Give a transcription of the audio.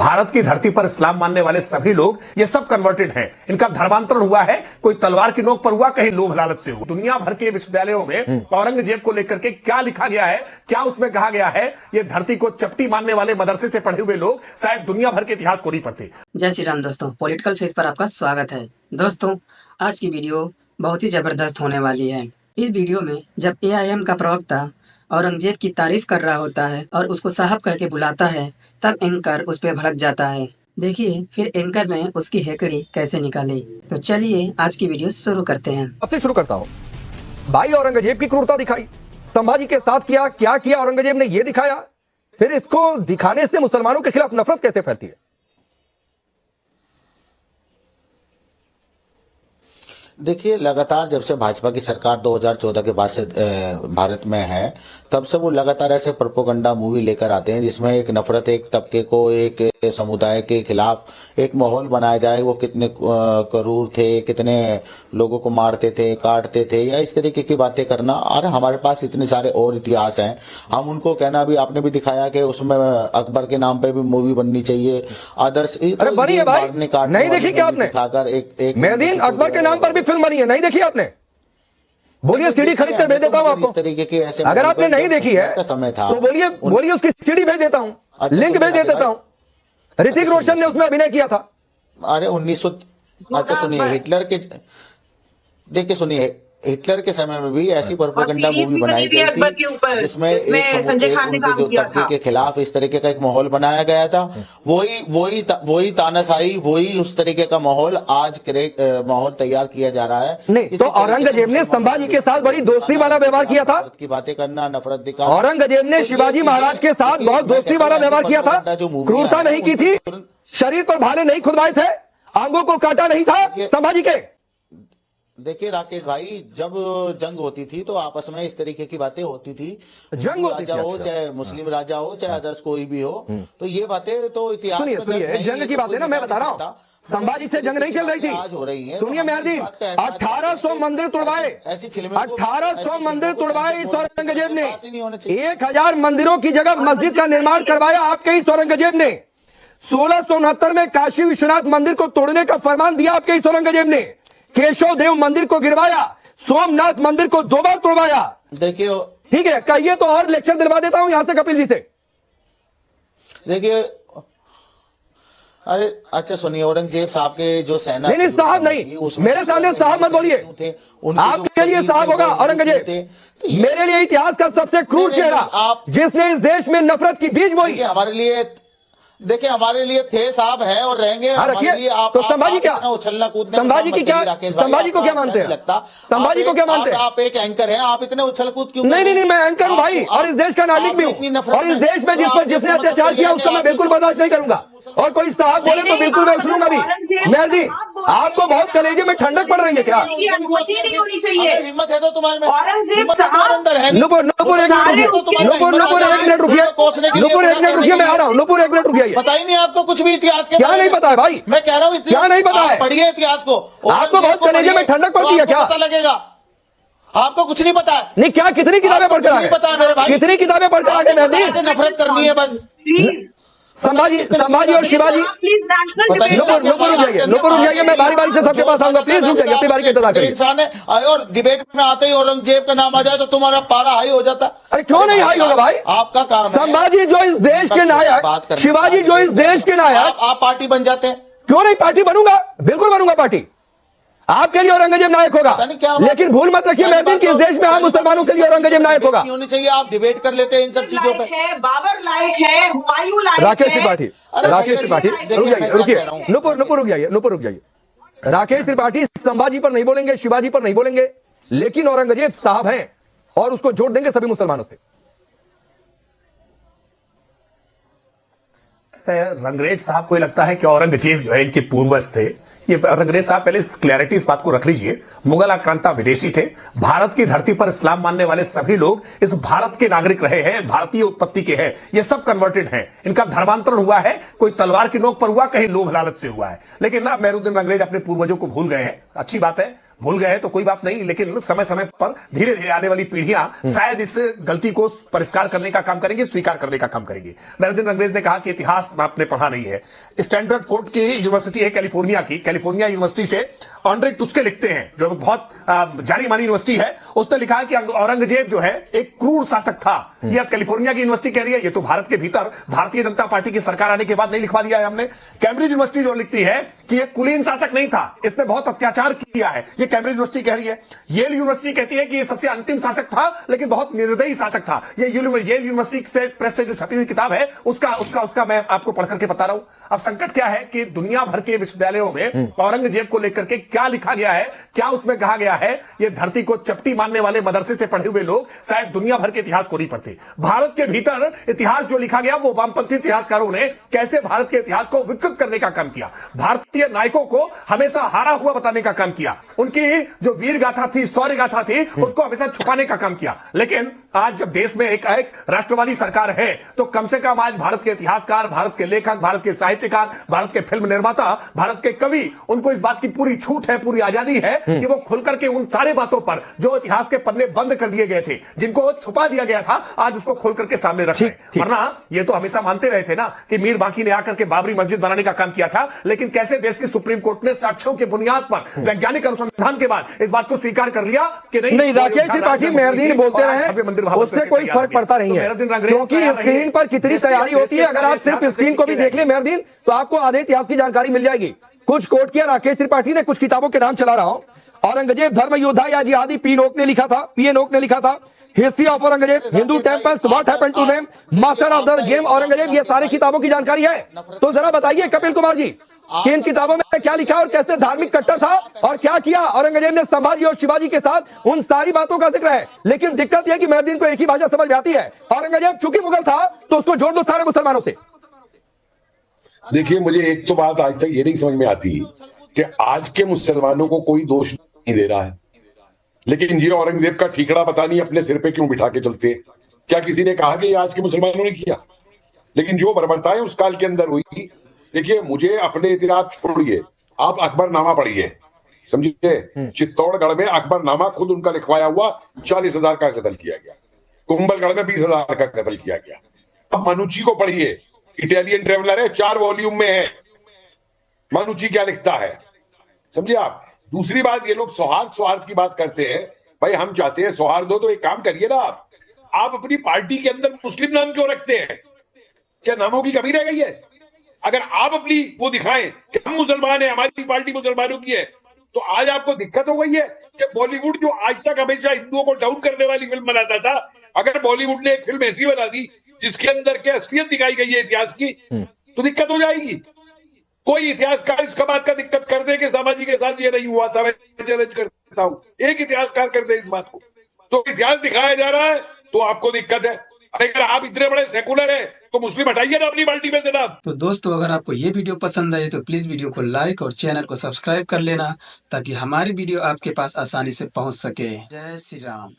भारत की धरती पर इस्लाम मानने वाले सभी लोग ये सब कन्वर्टेड हैं। इनका धर्मांतरण हुआ है, कोई तलवार की नोक पर हुआ, कहीं लोभ लालच से हुआ। दुनिया भर के विश्वविद्यालयों में औरंगजेब को लेकर के क्या लिखा गया है, क्या उसमें कहा गया है, ये धरती को चपटी मानने वाले मदरसे से पढ़े हुए लोग शायद दुनिया भर के इतिहास को नहीं पढ़ते। जय श्री राम दोस्तों, पॉलिटिकल फेस पर आपका स्वागत है। दोस्तों, आज की वीडियो बहुत ही जबरदस्त होने वाली है। इस वीडियो में जब AIM का प्रवक्ता औरंगजेब की तारीफ कर रहा होता है और उसको साहब कह के बुलाता है, तब एंकर उस पर भड़क जाता है। देखिए फिर एंकर ने उसकी हेकड़ी कैसे निकाली। तो चलिए आज की वीडियो शुरू करते हैं। अब से शुरू करता हूँ। भाई औरंगजेब की क्रूरता दिखाई, संभाजी के साथ क्या किया औरंगजेब ने ये दिखाया। फिर इसको दिखाने से मुसलमानों के खिलाफ नफरत कैसे फैलती है। देखिए, लगातार जब से भाजपा की सरकार 2014 के बाद से भारत में है, तब से वो लगातार ऐसे प्रोपोगंडा मूवी लेकर आते हैं जिसमें एक नफरत, एक तबके को, एक समुदाय के खिलाफ एक माहौल बनाया जाए। वो कितने क्रूर थे, कितने लोगों को मारते थे, काटते थे, या इस तरीके की बातें करना। और हमारे पास इतने सारे और इतिहास हैं, हम उनको कहना भी, आपने भी दिखाया कि उसमें अकबर के नाम पे भी मूवी बननी चाहिए। आदर्श अरे बनी है भाई, नहीं देखी क्या आपने? एक मेहदीन अकबर के नाम पर भी फिल्म बनी है, नहीं देखी आपने? बोलिए सीडी खरीद कर भेज देता हूँ आपको। इस तरीके के ऐसे, अगर आपने नहीं देखी है समय था तो बोलिए उसकी सीडी भेज देता हूँ, लिंक भेज देता हूँ। ऋतिक रोशन ने उसमें अभिनय किया था। अरे 1900, अच्छा सुनिए, हिटलर के, देखिए सुनिए, हिटलर के समय में भी ऐसी प्रोपेगेंडा मूवी बनाई गई थी जिसमें उनके जो तबके के खिलाफ इस तरीके का एक माहौल बनाया गया था। वही तानाशाही, वही उस तरीके का माहौल आज माहौल तैयार किया जा रहा है। नहीं तो औरंगजेब ने संभाजी के साथ बड़ी दोस्ती वाला व्यवहार किया था। की बातें करना, नफरत दिखाना। औरंगजेब ने शिवाजी महाराज के साथ बहुत दोस्ती वाला व्यवहार किया था, क्रूरता नहीं की थी, शरीर पर भाले नहीं खुदवाए थे, आंगों को काटा नहीं था संभाजी के। देखिए राकेश भाई, जब जंग होती थी तो आपस में इस तरीके की बातें होती थी। जंग राजा हो, चाहे मुस्लिम राजा हो, चाहे अदर्स कोई भी हो, तो ये बातें तो इतिहास में सुनिए जंग की बात है ना, मैं बता रहा हूँ। संभाजी से जंग नहीं चल रही थी, आज हो रही है। सुनिए मेहदीन, 1800 मंदिर तोड़वाए, ऐसी फिल्में 1800 मंदिर तोड़वाए इस औरंगजेब ने। 1000 मंदिरों की जगह मस्जिद का निर्माण करवाया आपके इस औरंगजेब ने। 1669 में काशी विश्वनाथ मंदिर को तोड़ने का फरमान दिया आपके इस औरंगजेब ने। केशव देव मंदिर को गिरवाया, सोमनाथ मंदिर को 2 बार तोड़वाया। देखिए, ठीक है, कहिए तो और लेक्चर दिलवा देता हूं यहां से कपिल जी से। देखिए, अरे अच्छा सुनिए, औरंगजेब साहब के जो सेना, नहीं साहब नहीं, मेरे सामने साहब मत बोलिए। आपके लिए साहब होगा औरंगजेब, मेरे लिए इतिहास का सबसे क्रूर चेहरा, जिसने इस देश में नफरत की बीज बोई। हमारे लिए, देखिए हमारे लिए थे, साहब है और रहेंगे। हमारे लिए आप तो संभाजी क्या उछलना कूदना, संभाजी की क्या, संभाजी को क्या मानते हैं? लगता संभाजी को क्या मानते हैं? आप एक एंकर हैं, आप इतने उछल कूद क्यों? नहीं, मैं एंकर हूं भाई, और इस देश का नागरिक भी हूं, और इस देश में जिस पर जिसने अत्याचार किया उसका मैं बिल्कुल बर्दाश्त नहीं करूंगा। और कोई साहब बोले तो बिल्कुल मैं उछलूंगा भी। मेहदी, आपको बहुत कलेजे में ठंडक पड़ रही है क्या? हिम्मत है तो तुम्हारे में, नुपुर एक मिनट रुकिए, मैं आ रहा हूँ। नुपुर एक मिनट रुकिए। पता ही नहीं आपको कुछ भी इतिहास के? क्या नहीं पता है भाई? मैं कह रहा हूँ क्या नहीं पता है? पढ़िए इतिहास को। आपको बहुत कलेजे में ठंडक पड़ती है क्या? पता लगेगा, आपको कुछ नहीं पता है। नहीं, क्या कितनी किताबें पढ़कर आ गए? पता है मेरे भाई, कितनी किताबें पढ़कर आ गए मेहदी? नफरत करनी है बस। संभाजी और शिवाजी। नुपुर रुक जाइए, मैं बारी बारी से सबके पास आऊंगा, प्लीज रुक जाइए, अपनी बारी का इंतजार करिए। इंसान है, और डिबेट में आते ही औरंगजेब का नाम आ जाए तो तुम्हारा पारा हाई हो जाता। अरे क्यों नहीं हाई होगा भाई? आपका काम है। संभाजी जो इस देश के नायक, शिवाजी जो इस देश के नायक, आप पार्टी बन जाते हैं। क्यों नहीं पार्टी बनूंगा, बिल्कुल बनूंगा पार्टी। आपके लिए औरंगजेब नायक होगा, लेकिन भूल मत रखिए मेहदी कि इस देश में हम मुसलमानों के लिए औरंगजेब नायक होगा। होनी चाहिए, आप डिबेट कर लेते हैं इन सब चीजों पे। बाबर लायक है, हुमायूं लायक है। राकेश त्रिपाठी रुकिए, नुपुर रुक जाइए। राकेश त्रिपाठी संभाजी पर नहीं बोलेंगे, शिवाजी पर नहीं बोलेंगे, लेकिन औरंगजेब साहब हैं और उसको जोड़ देंगे सभी मुसलमानों से। रंगरेज साहब को लगता है कि औरंगजेब जो है इनके पूर्वज थे। ये रंगरेज साहब पहले क्लैरिटी इस बात को रख लीजिए, मुगल आक्रांता विदेशी थे। भारत की धरती पर इस्लाम मानने वाले सभी लोग इस भारत के नागरिक रहे हैं, भारतीय उत्पत्ति के हैं, ये सब कन्वर्टेड हैं। इनका धर्मांतरण हुआ है, कोई तलवार की नोक पर हुआ, कहीं लोभ लालच से हुआ है। लेकिन ना, मेहरुद्दीन रंगरेज अपने पूर्वजों को भूल गए हैं। अच्छी बात है, भूल गए तो कोई बात नहीं, लेकिन समय समय पर धीरे धीरे आने वाली पीढ़ियां शायद इस गलती को परिष्कार करने का काम करेंगे, स्वीकार करने का काम करेंगी। मेहरुद्दीन अंग्रेज ने कहा कि इतिहास आपने पढ़ा नहीं है। स्टैनफोर्ड फोर्ड की यूनिवर्सिटी है कैलिफोर्निया की, कैलिफोर्निया यूनिवर्सिटी से ऑन्ड्रे टुस्के लिखते हैं, जो बहुत जानी मानी यूनिवर्सिटी है। उसने लिखा कि औरंगजेब जो है एक क्रूर शासक था। ये अब कैलिफोर्निया की यूनिवर्सिटी कह रही है, ये तो भारत के भीतर भारतीय जनता पार्टी की सरकार आने के बाद नहीं लिखवा दिया है हमने। कैम्ब्रिज यूनिवर्सिटी जो लिखती है कि ये कुलीन शासक नहीं था, इसने बहुत अत्याचार किया है, ये कैम्ब्रिज यूनिवर्सिटी कह रही है। येल यूनिवर्सिटी कहती है कि ये सबसे अंतिम शासक था, लेकिन बहुत निर्दयी शासक था। ये येल यूनिवर्सिटी से प्रेस से जो छपी हुई किताब है उसका मैं आपको पढ़ करके बता रहा हूं। अब संकट क्या है कि दुनिया भर के विश्वविद्यालयों में औरंगजेब को लेकर के क्या लिखा गया है, क्या उसमें कहा गया है, ये धरती को चपटी मारने वाले मदरसे से पढ़े हुए लोग शायद दुनिया भर के इतिहास को नहीं पढ़ते। भारत के भीतर इतिहास जो लिखा गया वो वामपंथी इतिहासकारों ने कैसे भारत के इतिहास को विकृत करने का काम किया, भारतीय नायकों को हमेशा हारा हुआ बताने का काम किया, उनकी जो वीर गाथा थी, शौर्य गाथा थी, उसको हमेशा छुपाने का काम किया। लेकिन आज जब देश में एक राष्ट्रवादी सरकार है तो कम से कम आज भारत के इतिहासकार, भारत के लेखक, भारत के साहित्यकार, भारत के फिल्म निर्माता, भारत के कवि, उनको इस बात की पूरी छूट है, पूरी आजादी है कि वो खुल करके उन सारे बातों पर जो इतिहास के पन्ने बंद कर दिए गए थे, जिनको छुपा दिया गया था, आज उसको खोल करके सामने रख रहे हैं। वरना ये तो हमेशा मानते रहे थे ना कि मीर बांकी ने आकर के बाबरी मस्जिद बनाने का काम किया था, लेकिन कैसे देश की सुप्रीम कोर्ट ने साक्ष्यों के बुनियाद पर वैज्ञानिक अनुसंधान के बाद इस बात को स्वीकार कर लिया कि नहीं राकेश त्रिपाठी मेहरुद्दीन बोलते रहे, उससे कोई फर्क पड़ता नहीं है, क्योंकि स्क्रीन पर कितनी तैयारी होती है। अगर आप सिर्फ स्क्रीन को भी देख ले मेहरुद्दीन, तो आपको आधे इतिहास की जानकारी मिल जाएगी। कुछ कोट किया राकेश त्रिपाठी ने, कुछ किताबों के नाम चला रहा हूं। औरंगजेब धर्म योद्धा या जिहादी, पीएन ओक ने लिखा था। History of Aurangzeb, Hindu temples, what happened to them, master of the game Aurangzeb, ये सारी किताबों की जानकारी है। तो जरा बताइए कपिल कुमार जी कि इन किताबों में क्या लिखा और कैसे धार्मिक कट्टर था और क्या किया औरंगजेब ने संभाजी और शिवाजी के साथ, उन सारी बातों का जिक्र है। लेकिन दिक्कत यह कि मेहरुद्दीन को एक ही भाषा समझ में आती है। औरंगजेब चूंकि मुगल था तो उसको जोड़ दो सारे मुसलमानों से। देखिए, मुझे एक तो बात आज तक ये नहीं समझ में आती कि आज के मुसलमानों को कोई दोष नहीं दे रहा है, लेकिन ये औरंगजेब का ठीकड़ा पता नहीं अपने सिर पे क्यों बिठा के चलते हैं। क्या किसी ने कहा कि ये आज के मुसलमानों ने किया? लेकिन जो बर्बरताएं उस काल के अंदर हुई, देखिए, मुझे अपने इतिहास छोड़िए, आप अकबरनामा पढ़िए, समझिए। चित्तौड़गढ़ में अकबरनामा खुद उनका लिखवाया हुआ 40,000 का कत्ल किया गया, कुंभलगढ़ में 20,000 का कत्ल किया गया। अब मनुची को पढ़िए, इटालियन ट्रेवलर है, 4 वॉल्यूम में है। मनुची क्या लिखता है, समझिए आप। दूसरी बात, ये लोग सौहार्द की बात करते हैं। भाई, हम चाहते हैं सौहार्द हो तो एक काम करिए ना, आप अपनी पार्टी के अंदर मुस्लिम नाम क्यों रखते हैं? क्या नामों की कमी रह गई है? अगर आप अपनी वो दिखाएं कि हम मुसलमान हैं, हमारी पार्टी मुसलमानों की है, तो आज आपको दिक्कत हो गई है कि बॉलीवुड जो आज तक हमेशा हिंदुओं को डाउन करने वाली फिल्म बनाता था, अगर बॉलीवुड ने एक फिल्म ऐसी बना दी जिसके अंदर क्या असलियत दिखाई गई है इतिहास की, तो दिक्कत हो जाएगी। कोई इतिहासकार इसका बात का दिक्कत कर दे कि सामाजी के साथ ये नहीं हुआ था, मैं चैलेंज करता हूं, एक इतिहासकार कर दे इस बात को। तो इतिहास दिखाया जा रहा है तो आपको दिक्कत है। अगर आप इतने बड़े सेकुलर हैं तो मुस्लिम हटाइए ना अपनी पार्टी में जनाब। तो दोस्तों, अगर आपको ये वीडियो पसंद आए तो प्लीज वीडियो को लाइक और चैनल को सब्सक्राइब कर लेना, ताकि हमारी वीडियो आपके पास आसानी से पहुंच सके। जय श्री राम।